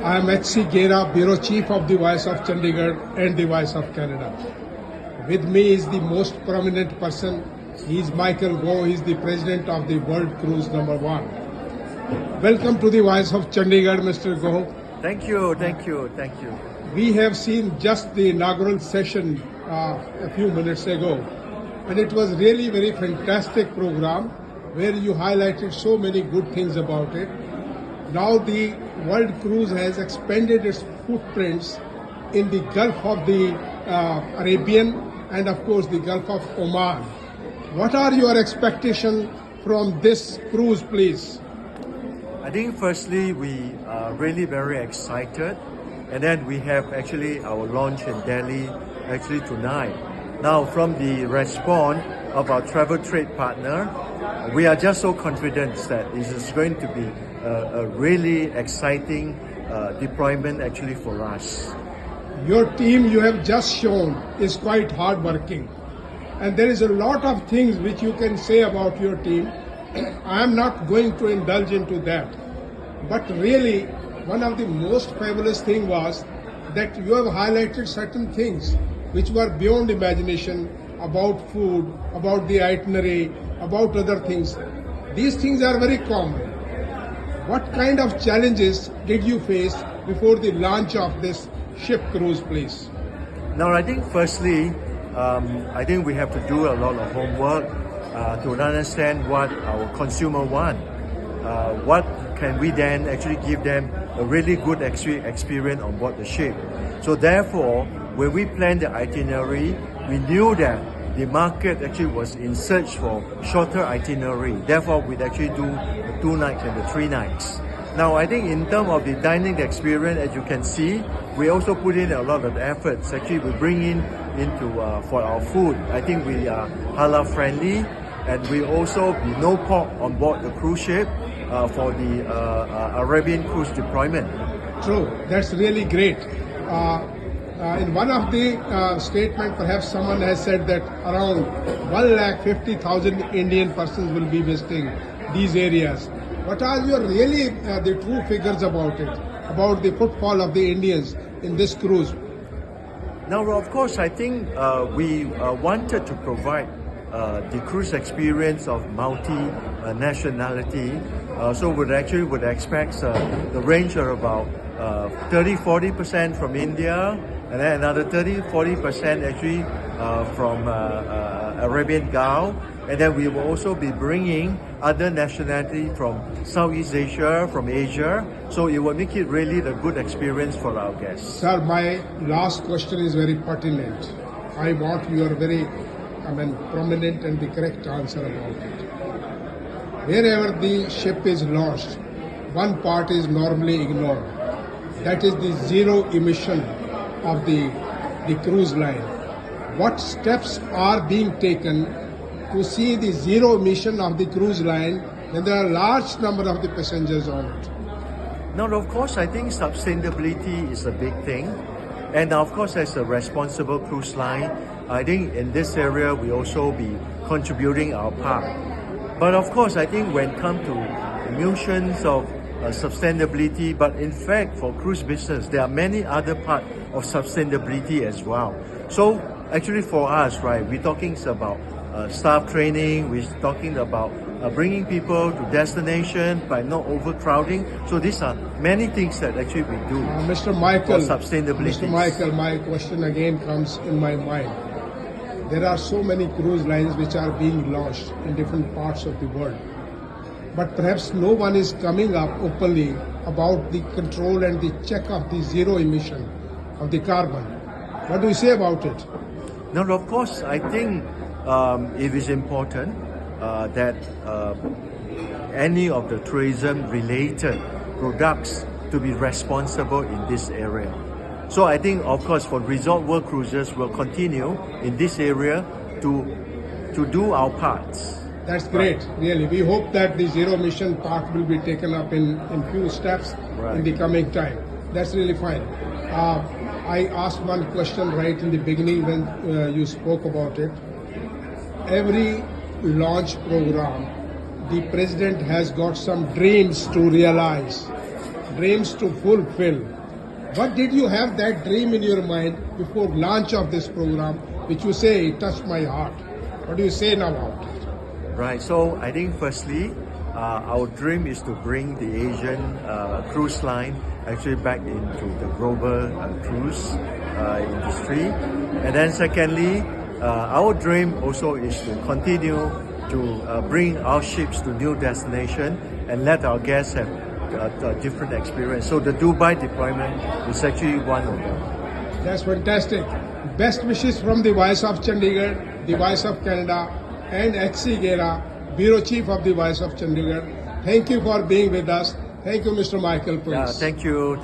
I am H.C. Gera, Bureau Chief of the Voice of Chandigarh and the Voice of Canada. With me is the most prominent person. He is Michael Goh. He is the President of the World Cruise #1. Welcome to the Voice of Chandigarh, Mr. Goh. Thank you, thank you, thank you. We have seen just the inaugural session a few minutes ago, and it was really very fantastic program where you highlighted so many good things about it. Now the World Cruise has expanded its footprints in the Gulf of the Arabian and of course the Gulf of Oman. What are your expectations from this cruise, please? I think firstly we are really very excited, and then we have actually our launch in Delhi actually tonight. Now from the response of our travel trade partner, we are just so confident that this is going to be a really exciting deployment actually for us. Your team, you have just shown, is quite hardworking, and there is a lot of things which you can say about your team. I am not going to indulge into that, but really one of the most fabulous thing was that you have highlighted certain things which were beyond imagination, about food, about the itinerary, about other things. These things are very common. What kind of challenges did you face before the launch of this ship cruise, please? Now I think firstly, I think we have to do a lot of homework to understand what our consumer want. What can we then actually give them a really good experience on board the ship. So therefore, when we planned the itinerary, we knew that the market actually was in search for shorter itinerary. Therefore, we'd actually do the 2 nights and the 3 nights. Now, I think in terms of the dining experience, as you can see, we also put in a lot of efforts. Actually, we bring into for our food. I think we are halal friendly, and we also be no pork on board the cruise ship for the Arabian cruise deployment. True, that's really great. In one of the statement, perhaps someone has said that around 150,000 Indian persons will be visiting these areas. What are your really the true figures about it, about the footfall of the Indians in this cruise? Now, of course, I think we wanted to provide the cruise experience of multi-nationality. So we actually would expect the range of about 30-40% from India, and then another 30-40% actually from Arabian Gulf, and then we will also be bringing other nationality from Southeast Asia, from Asia, so it will make it really a good experience for our guests. Sir, my last question is very pertinent. I want your very prominent and the correct answer about it. Wherever the ship is launched, one part is normally ignored. That is the zero emission of the cruise line. What steps are being taken to see the zero emission of the cruise line when there are a large number of the passengers on it? Now, of course, I think sustainability is a big thing. And of course, as a responsible cruise line, I think in this area, we also be contributing our part. But of course, I think when it comes to emissions of sustainability, but in fact, for cruise business, there are many other parts of sustainability as well. So actually for us, right, we're talking about staff training, we're talking about bringing people to destination by not overcrowding. So these are many things that actually we do. Mr. Michael, for sustainability. Mr. Michael, my question again comes in my mind. There are so many cruise lines which are being launched in different parts of the world, but perhaps no one is coming up openly about the control and the check of the zero emission of the carbon. What do you say about it? Now, of course, I think it is important that any of the tourism-related products to be responsible in this area. So I think, of course, for Resort World Cruises, we'll continue in this area to do our parts. That's great, really. We hope that the zero emission part will be taken up in few steps in the coming time. That's really fine. I asked one question right in the beginning when you spoke about it. Every launch program, the president has got some dreams to realize, dreams to fulfill. What did you have that dream in your mind before launch of this program, which you say it touched my heart? What do you say now about it? Right. So I think firstly, our dream is to bring the Asian cruise line actually back into the global cruise industry. And then secondly, our dream also is to continue to bring our ships to new destination and let our guests have a different experience. So the Dubai deployment is actually one of them. That's fantastic. Best wishes from the Vice of Chandigarh, the Vice of Canada, and HC Gera, Bureau Chief of the Vice of Chandigarh. Thank you for being with us. Thank you, Mr. Michael Prince. Thank you.